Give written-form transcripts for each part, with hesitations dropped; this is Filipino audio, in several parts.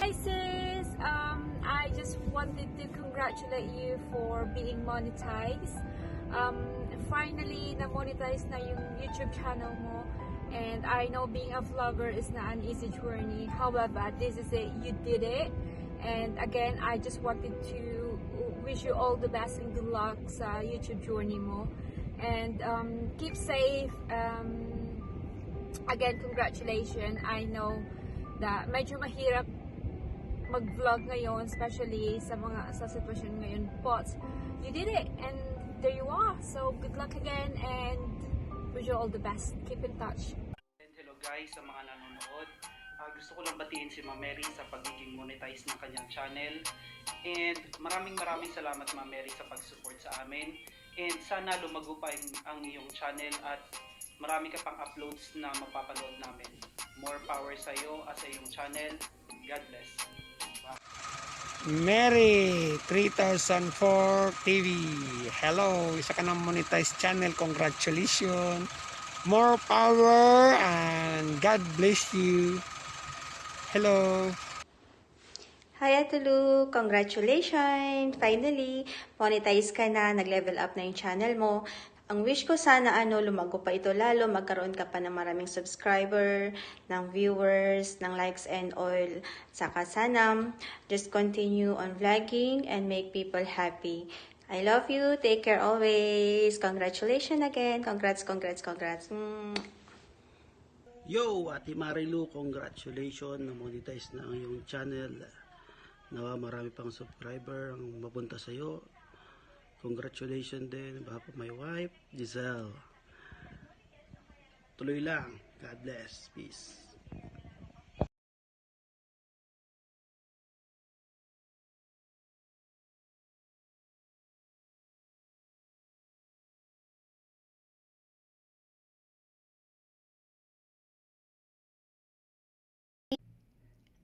Hi sis, I just wanted to congratulate you for being monetized. Finally, na-monetize na yung YouTube channel mo. And I know being a vlogger is not an easy journey. However, this is it. You did it. And again, I just wanted to wish you all the best and good luck sa YouTube journey mo. And keep safe. Again, congratulations. I know that medyo mahirap mag-vlog ngayon, especially sa sitwasyon ngayon, but you did it and there you are. So good luck again and wish you all the best. Keep in touch. And hello guys sa mga nanonood. Gusto ko lang batiin si Ma'am Mary sa pagiging monetize ng kanyang channel. And maraming salamat Ma'am Mary sa pag-support sa amin. And sana lumago pa ang iyong channel at marami ka pang uploads na mapapanood namin. More power sa iyo at sa iyong channel. God bless. Mary 3004 TV. Hello, isa ka ng monetized channel. Congratulations. More power and God bless you. Hello. Hi Ate Lu, congratulations! Finally, monetize ka na, nag-level up na yung channel mo. Ang wish ko sana lumago pa ito lalo, magkaroon ka pa ng maraming subscriber, ng viewers, ng likes and all. Saka sana, just continue on vlogging and make people happy. I love you, take care always. Congratulations again, congrats. Yo, Ate Marilu, congratulations, na-monetize na ang iyong channel. Nawa marami pang subscriber ang mapunta sa iyo. Congratulations din, behalf of my wife, Giselle. Tuloy lang. God bless. Peace.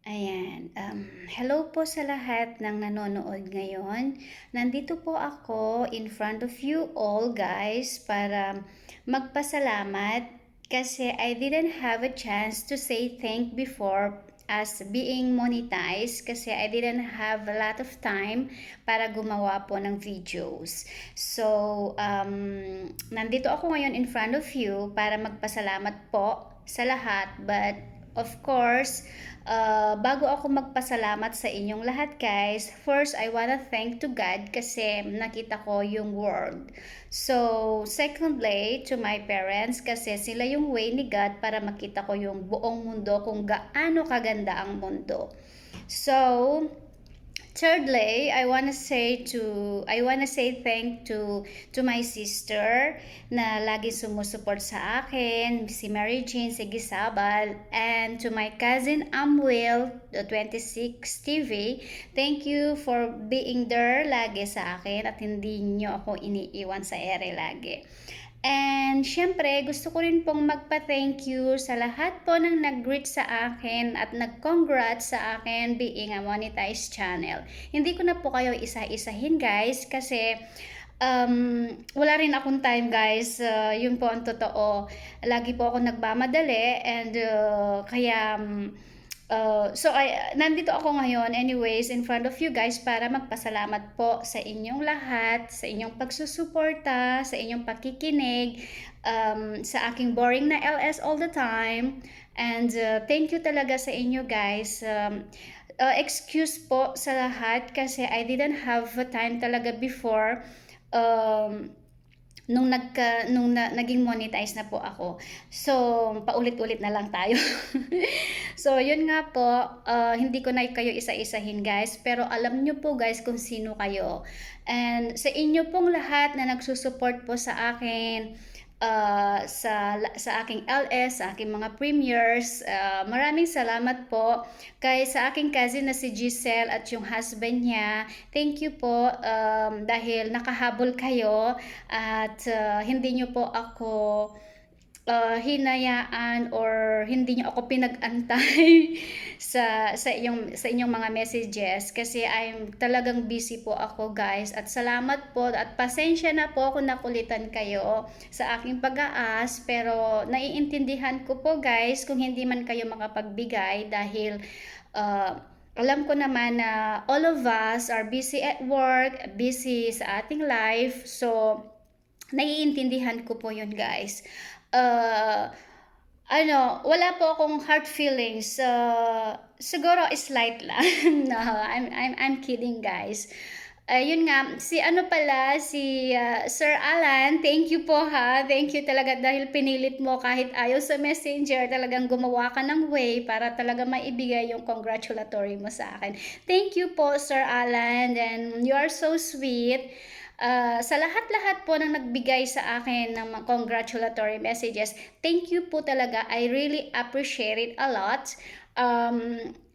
Ayan, hello po sa lahat ng nanonood ngayon. Nandito po ako in front of you all guys para magpasalamat kasi I didn't have a chance to say thank before as being monetized kasi I didn't have a lot of time para gumawa po ng videos. So, nandito ako ngayon in front of you para magpasalamat po sa lahat, but of course, bago ako magpasalamat sa inyong lahat guys, first I wanna thank to God kasi nakita ko yung world. So, secondly, to my parents kasi sila yung way ni God para makita ko yung buong mundo kung gaano kaganda ang mundo. So, thirdly, I wanna say thank to my sister na lagi sumusuport sa akin, si Mary Jane Sigisabal, and to my cousin Amwell, the 26 TV. Thank you for being there lagi sa akin at hindi nyo ako iniiwan sa ere lagi. And syempre, gusto ko rin pong magpa-thank you sa lahat po ng nag-greet sa akin at nag-congrats sa akin being a monetized channel. Hindi ko na po kayo isa-isahin guys kasi wala rin akong time guys. Yun po ang totoo. Lagi po ako nagmamadali and kaya nandito ako ngayon anyways in front of you guys para magpasalamat po sa inyong lahat, sa inyong pagsusuporta, sa inyong pakikinig, sa aking boring na LS all the time. And thank you talaga sa inyo guys. Excuse po sa lahat kasi I didn't have time talaga before. Nung naging monetize na po ako. So, paulit-ulit na lang tayo. So, yun nga po, hindi ko na kayo isa-isahin guys, pero alam nyo po guys kung sino kayo. And sa inyo pong lahat na nagsusupport po sa akin, sa aking LS, sa aking mga premiers, maraming salamat po kay sa aking cousin na si Giselle at yung husband niya. Thank you po dahil nakahabol kayo at hindi nyo po ako hinayaan or hindi niyo ako pinag-antay sa inyong mga messages kasi I'm talagang busy po ako guys, at salamat po at pasensya na po kung nakulitan kayo sa aking pag-aas, pero naiintindihan ko po guys kung hindi man kayo makapagbigay dahil alam ko naman na all of us are busy at work, busy sa ating life. So, naiintindihan ko po yun, guys. Wala po akong hard feelings. Siguro slight lang. No, I'm kidding, guys. Yun nga, si Sir Alan, thank you po ha. Thank you talaga dahil pinilit mo kahit ayaw sa messenger, talagang gumawa ka ng way para talaga maibigay yung congratulatory mo sa akin. Thank you po, Sir Alan, and you are so sweet. Sa lahat-lahat po na nagbigay sa akin ng mga congratulatory messages, thank you po talaga. I really appreciate it a lot.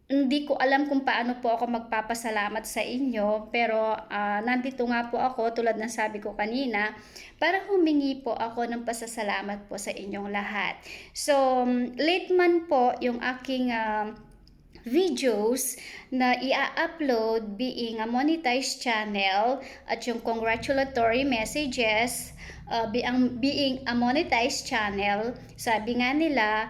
Hindi ko alam kung paano po ako magpapasalamat sa inyo, pero nandito nga po ako tulad ng sabi ko kanina para humingi po ako ng pasasalamat po sa inyong lahat. So, late man po yung aking videos na i-upload being a monetized channel at yung congratulatory messages being a monetized channel. Sabi nga nila,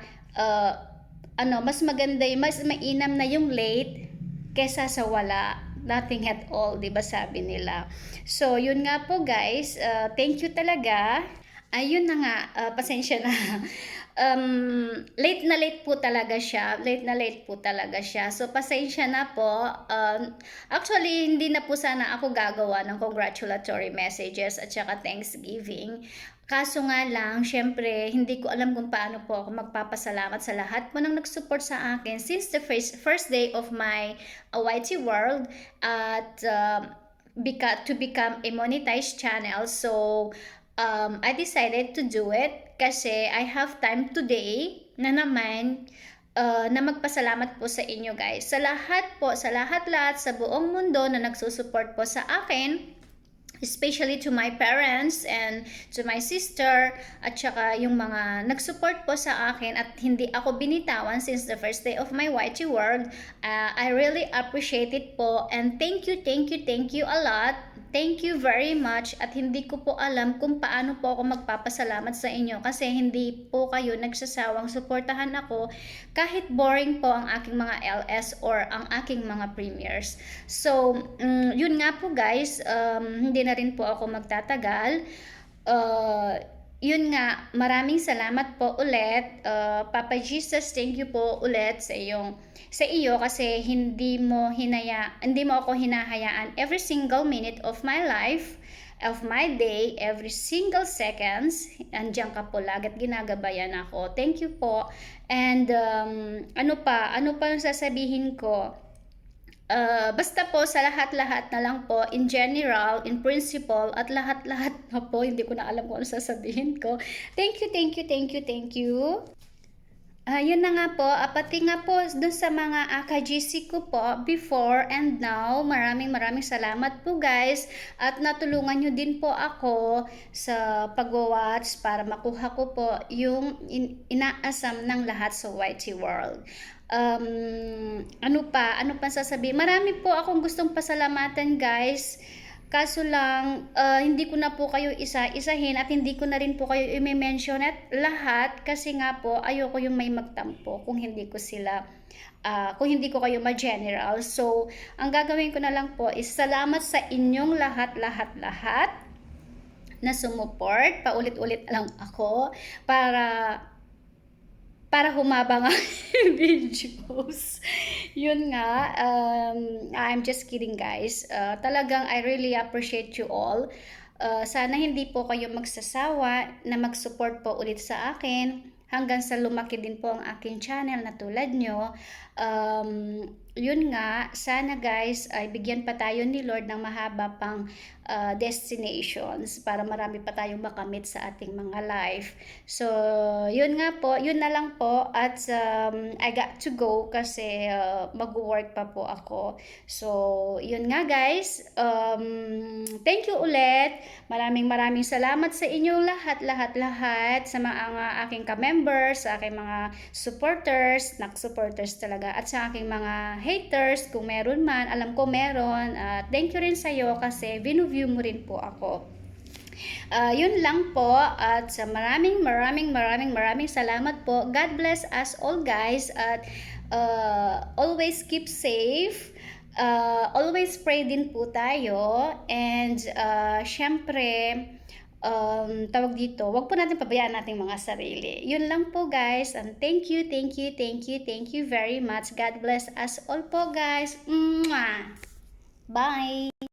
mas maganda, mas mainam na yung late kesa sa wala, nothing at all, di ba sabi nila. So, yun nga po guys, thank you talaga. Ayun na nga, pasensya na. Late na late po talaga siya. So, pasensya na po. Actually, hindi na po sana ako gagawa ng congratulatory messages at saka Thanksgiving. Kaso nga lang, syempre, hindi ko alam kung paano po ako magpapasalamat sa lahat po nang nag-support sa akin since the first day of my YT World at to become a monetized channel. So, I decided to do it kasi I have time today na naman na magpasalamat po sa inyo guys. Sa lahat-lahat sa buong mundo na nagsusupport po sa akin, especially to my parents and to my sister at saka yung mga nag-support po sa akin at hindi ako binitawan since the first day of my YT World. I really appreciate it po and thank you a lot. Thank you very much at hindi ko po alam kung paano po ako magpapasalamat sa inyo kasi hindi po kayo nagsasawang suportahan ako kahit boring po ang aking mga LS or ang aking mga premieres. So, yun nga po guys, hindi na rin po ako magtatagal. Yun nga, maraming salamat po ulit. Papa Jesus, thank you po ulit sa iyo kasi hindi mo ako hinahayaan every single minute of my life, of my day, every single seconds. Andiyan ka po lagi at ginagabayan ako. Thank you po. And ano pa yung sasabihin ko? Basta po sa lahat-lahat na lang po, in general, in principle, at lahat-lahat na po, hindi ko na alam kung ano sasabihin ko. Thank you. Yun na nga po, pati nga po dun sa mga ka-GC ko po, before and now, maraming salamat po guys, at natulungan nyo din po ako sa pag-watch para makuha ko po yung inaasam ng lahat sa YT World. Ano pa sasabihin? Marami po akong gustong pasalamatan guys. Kaso lang, hindi ko na po kayo isa-isahin at hindi ko na rin po kayo i-mention at lahat kasi nga po ayoko yung may magtampo kung hindi ko kayo ma-general. So, ang gagawin ko na lang po is salamat sa inyong lahat na sumuport. Paulit-ulit lang ako para humaba nga videos. Yun nga, I'm just kidding guys. Talagang I really appreciate you all. Sana hindi po kayo magsasawa na mag-support po ulit sa akin hanggang sa lumaki din po ang aking channel na tulad nyo. Yun nga, sana guys ay bigyan pa tayo ni Lord ng mahaba pang destinations para marami pa tayong makamit sa ating mga life. So, yun nga po, yun na lang po at I got to go kasi mag-work pa po ako. So, yun nga guys, thank you ulit. Maraming salamat sa inyong lahat sa mga aking ka-members, sa aking mga supporters, supporters talaga, at sa aking mga haters, kung meron man, alam ko meron. Thank you rin sa'yo kasi view mo rin po ako. Yun lang po at sa maraming salamat po. God bless us all guys at always keep safe. Always pray din po tayo and syempre tawag dito, wag po natin pabayaan nating mga sarili. Yun lang po guys and thank you very much. God bless us all po guys. Mwah! Bye!